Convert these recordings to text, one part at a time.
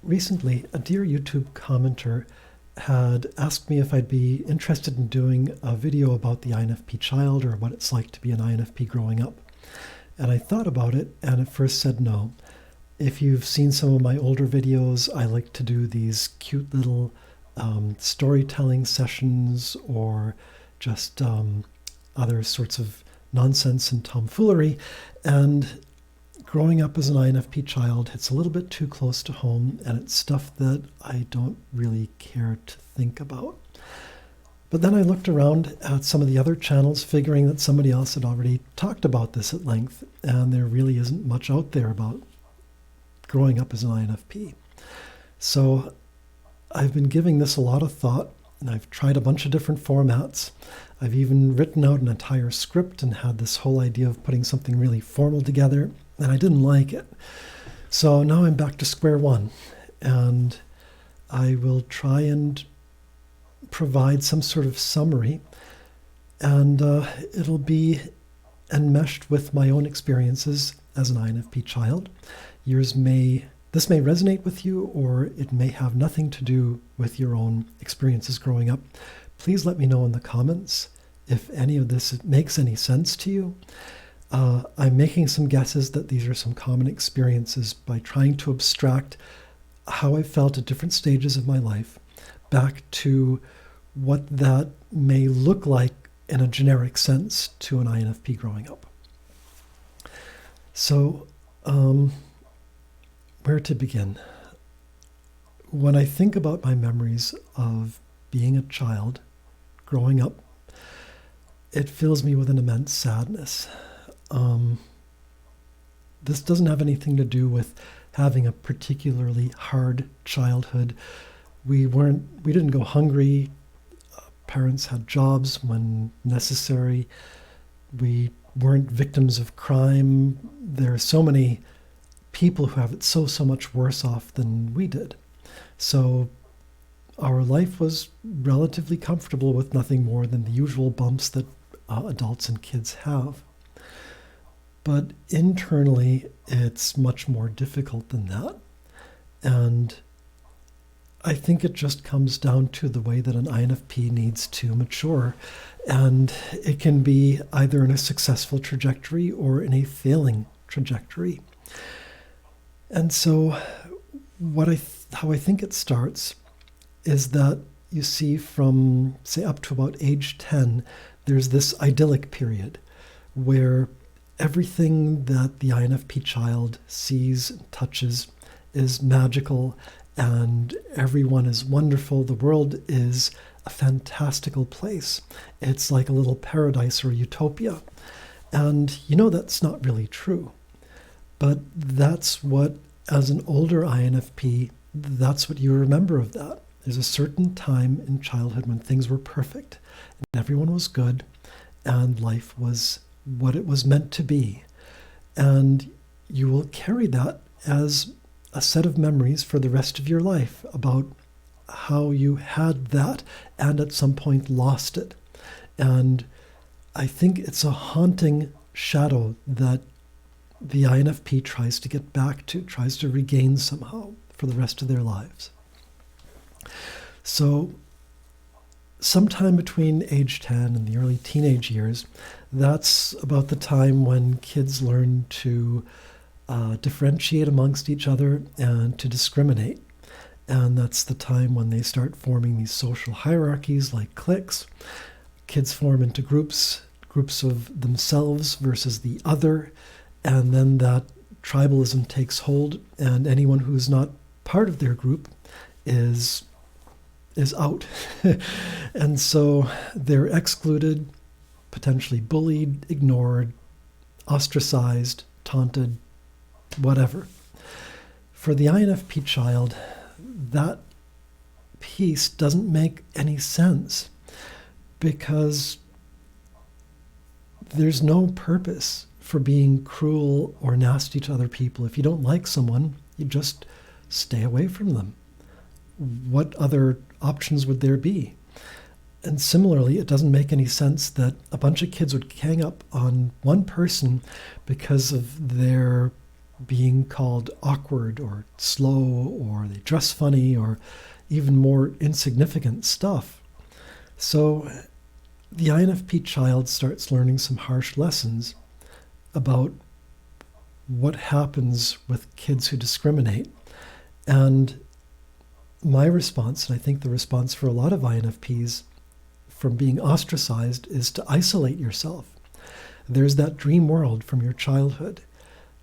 Recently, a dear YouTube commenter had asked me if I'd be interested in doing a video about the INFP child or what it's like to be an INFP growing up. And I thought about it and at first said no. If you've seen some of my older videos, I like to do these cute little storytelling sessions or just other sorts of nonsense and tomfoolery. And growing up as an INFP child hits a little bit too close to home, and it's stuff that I don't really care to think about. But then I looked around at some of the other channels, figuring that somebody else had already talked about this at length, and there really isn't much out there about growing up as an INFP. So I've been giving this a lot of thought, and I've tried a bunch of different formats. I've even written out an entire script and had this whole idea of putting something really formal together, and I didn't like it. So now I'm back to square one, and I will try and provide some sort of summary, and it'll be enmeshed with my own experiences as an INFP child. This may resonate with you, or it may have nothing to do with your own experiences growing up. Please let me know in the comments if any of this makes any sense to you. I'm making some guesses that these are some common experiences by trying to abstract how I felt at different stages of my life back to what that may look like in a generic sense to an INFP growing up. So, where to begin? When I think about my memories of being a child growing up, it fills me with an immense sadness. This doesn't have anything to do with having a particularly hard childhood. We didn't go hungry. Parents had jobs when necessary. We weren't victims of crime. There are so many people who have it so much worse off than we did. So our life was relatively comfortable with nothing more than the usual bumps that adults and kids have. But internally, it's much more difficult than that. And I think it just comes down to the way that an INFP needs to mature. And it can be either in a successful trajectory or in a failing trajectory. And so how I think it starts is that you see from, say, up to about age 10, there's this idyllic period where everything that the INFP child sees and touches is magical, and everyone is wonderful. The world is a fantastical place. It's like a little paradise or utopia. And that's not really true. But that's what, as an older INFP, that's what you remember of that. There's a certain time in childhood when things were perfect, and everyone was good, and life was what it was meant to be. And you will carry that as a set of memories for the rest of your life about how you had that and at some point lost it. And I think it's a haunting shadow that the INFP tries to get back to, tries to regain somehow for the rest of their lives. So sometime between age 10 and the early teenage years, that's about the time when kids learn to differentiate amongst each other and to discriminate. And that's the time when they start forming these social hierarchies like cliques. Kids form into groups of themselves versus the other, and then that tribalism takes hold, and anyone who's not part of their group is out. And so they're excluded, potentially bullied, ignored, ostracized, taunted, whatever. For the INFP child, that piece doesn't make any sense because there's no purpose for being cruel or nasty to other people. If you don't like someone, you just stay away from them. What other options would there be? And similarly, it doesn't make any sense that a bunch of kids would gang up on one person because of their being called awkward or slow, or they dress funny, or even more insignificant stuff. So the INFP child starts learning some harsh lessons about what happens with kids who discriminate. And my response, and I think the response for a lot of INFPs from being ostracized, is to isolate yourself. There's that dream world from your childhood,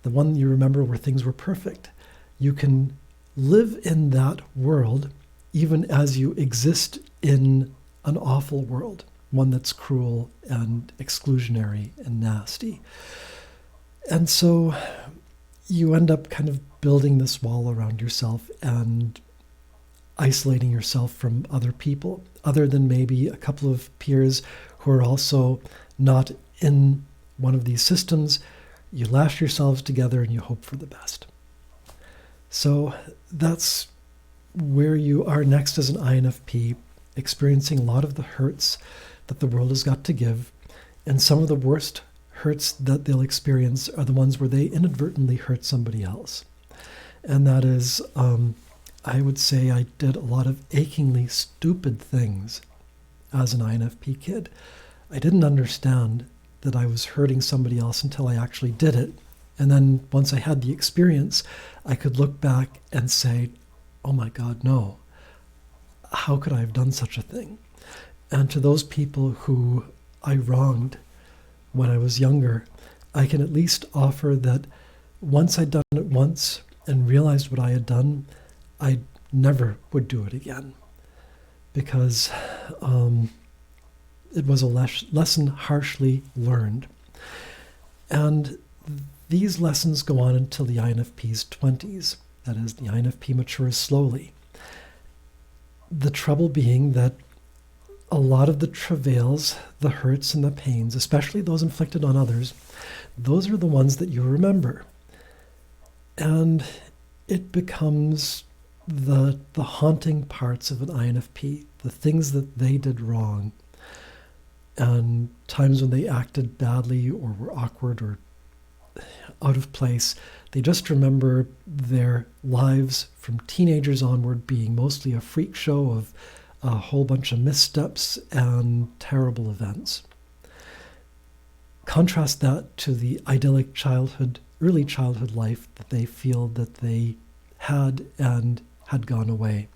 the one you remember where things were perfect. You can live in that world even as you exist in an awful world, one that's cruel and exclusionary and nasty. And so you end up kind of building this wall around yourself and isolating yourself from other people, other than maybe a couple of peers who are also not in one of these systems. You lash yourselves together and you hope for the best. So that's where you are next as an INFP, experiencing a lot of the hurts that the world has got to give. And some of the worst hurts that they'll experience are the ones where they inadvertently hurt somebody else. And that is, I would say I did a lot of achingly stupid things as an INFP kid. I didn't understand that I was hurting somebody else until I actually did it. And then once I had the experience, I could look back and say, oh my God, no. How could I have done such a thing? And to those people who I wronged when I was younger, I can at least offer that once I'd done it once and realized what I had done, I never would do it again, because it was a lesson harshly learned. And these lessons go on until the INFP's 20s. That is, the INFP matures slowly. The trouble being that a lot of the travails, the hurts and the pains, especially those inflicted on others, those are the ones that you remember. And it becomes the haunting parts of an INFP, the things that they did wrong, and times when they acted badly or were awkward or out of place. They just remember their lives from teenagers onward being mostly a freak show of a whole bunch of missteps and terrible events. Contrast that to the idyllic childhood, early childhood life that they feel that they had and had gone away.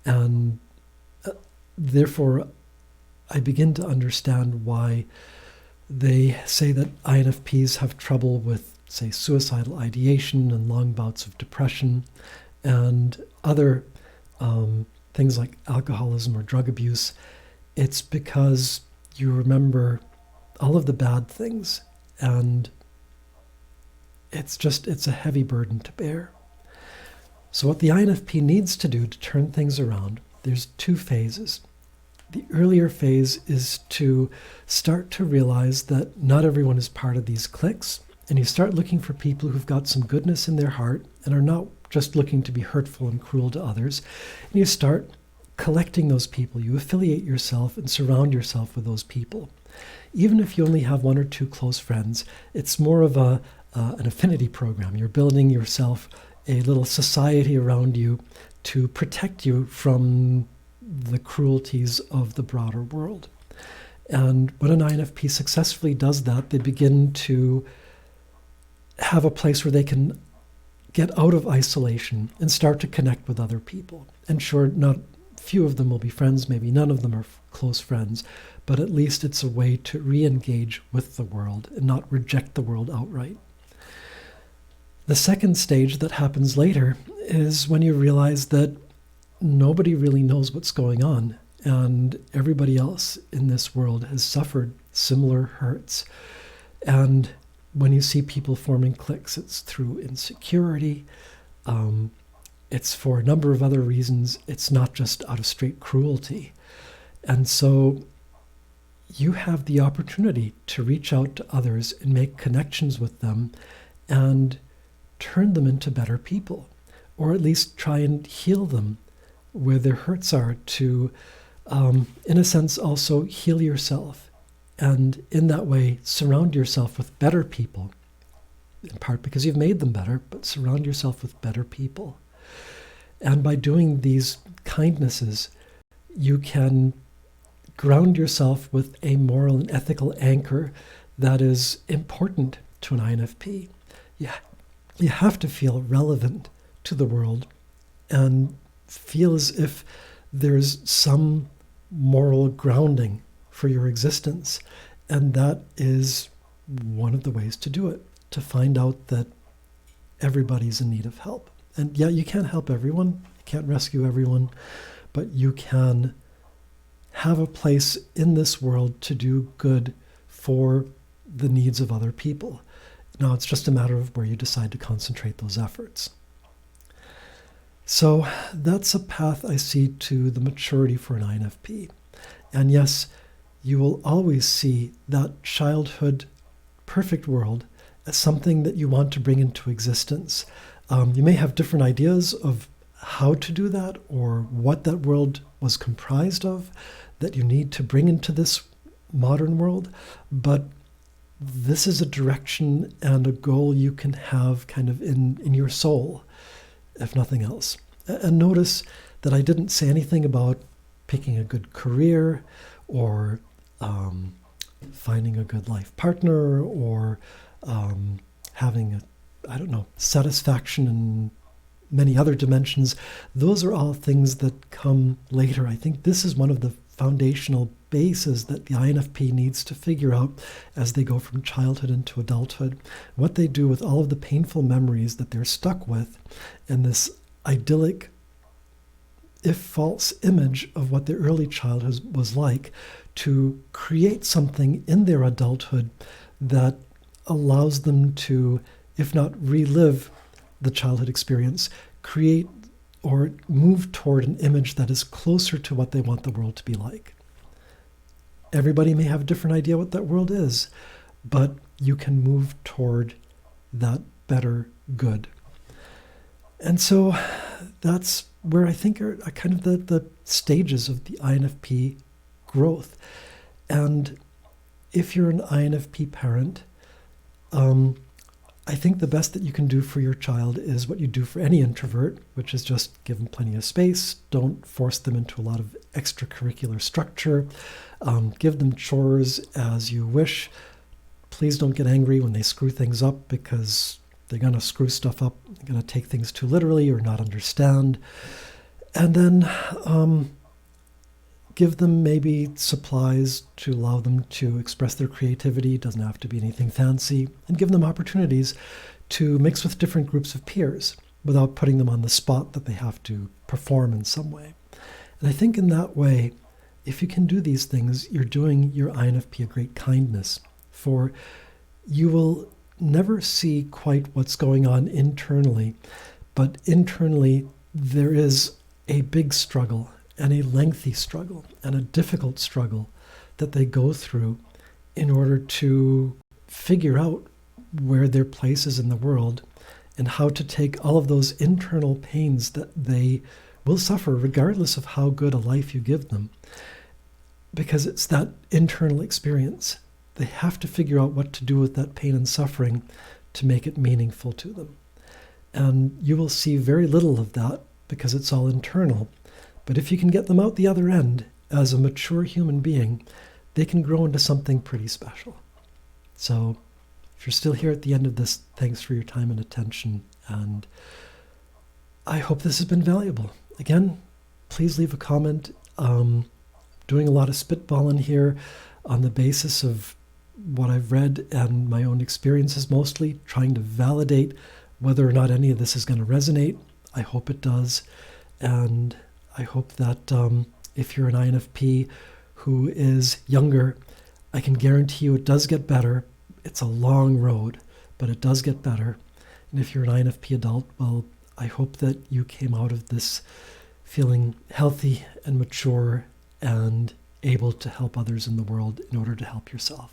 And therefore, I begin to understand why they say that INFPs have trouble with, say, suicidal ideation and long bouts of depression and other things like alcoholism or drug abuse. It's because you remember all of the bad things, and it's a heavy burden to bear. So what the INFP needs to do to turn things around, there's two phases. The earlier phase is to start to realize that not everyone is part of these cliques, and you start looking for people who've got some goodness in their heart and are not just looking to be hurtful and cruel to others. And you start collecting those people. You affiliate yourself and surround yourself with those people. Even if you only have one or two close friends, it's more of an affinity program. You're building yourself a little society around you to protect you from the cruelties of the broader world. And when an INFP successfully does that, they begin to have a place where they can get out of isolation and start to connect with other people. And sure, not few of them will be friends, maybe none of them are close friends, but at least it's a way to re-engage with the world and not reject the world outright. The second stage that happens later is when you realize that nobody really knows what's going on, and everybody else in this world has suffered similar hurts. And when you see people forming cliques, it's through insecurity. It's for a number of other reasons. It's not just out of straight cruelty. And so you have the opportunity to reach out to others and make connections with them and turn them into better people, or at least try and heal them where their hurts are, to, in a sense, also heal yourself. And in that way, surround yourself with better people in part because you've made them better, but surround yourself with better people. And by doing these kindnesses, you can ground yourself with a moral and ethical anchor that is important to an INFP. You have to feel relevant to the world and feel as if there's some moral grounding for your existence. And that is one of the ways to do it, to find out that everybody's in need of help. And yeah, you can't help everyone, you can't rescue everyone, but you can have a place in this world to do good for the needs of other people. Now, it's just a matter of where you decide to concentrate those efforts. So that's a path I see to the maturity for an INFP. And yes, you will always see that childhood perfect world as something that you want to bring into existence. You may have different ideas of how to do that or what that world was comprised of that you need to bring into this modern world, but this is a direction and a goal you can have kind of in your soul, if nothing else. And notice that I didn't say anything about picking a good career or finding a good life partner or having satisfaction in many other dimensions. Those are all things that come later. I think this is one of the foundational bases that the INFP needs to figure out as they go from childhood into adulthood. What they do with all of the painful memories that they're stuck with and this idyllic, if false, image of what their early childhood was like, to create something in their adulthood that allows them to, if not relive the childhood experience, create or move toward an image that is closer to what they want the world to be like. Everybody may have a different idea what that world is, but you can move toward that better good. And so that's where I think are kind of the stages of the INFP growth. And if you're an INFP parent, I think the best that you can do for your child is what you do for any introvert, which is just give them plenty of space. Don't force them into a lot of extracurricular structure. Give them chores as you wish. Please don't get angry when they screw things up, because they're going to screw stuff up. They're going to take things too literally or not understand. And then give them maybe supplies to allow them to express their creativity. It doesn't have to be anything fancy. And give them opportunities to mix with different groups of peers without putting them on the spot that they have to perform in some way. And I think in that way, if you can do these things, you're doing your INFP a great kindness, for you will never see quite what's going on internally, but internally there is a big struggle and a lengthy struggle and a difficult struggle that they go through in order to figure out where their place is in the world and how to take all of those internal pains that they will suffer regardless of how good a life you give them. Because it's that internal experience. They have to figure out what to do with that pain and suffering to make it meaningful to them. And you will see very little of that because it's all internal. But if you can get them out the other end as a mature human being, they can grow into something pretty special. So if you're still here at the end of this, thanks for your time and attention. And I hope this has been valuable. Again, please leave a comment. Doing a lot of spitballing here on the basis of what I've read and my own experiences, mostly trying to validate whether or not any of this is going to resonate. I hope it does. And I hope that if you're an INFP who is younger, I can guarantee you it does get better. It's a long road, but it does get better. And if you're an INFP adult, well, I hope that you came out of this feeling healthy and mature and able to help others in the world in order to help yourself.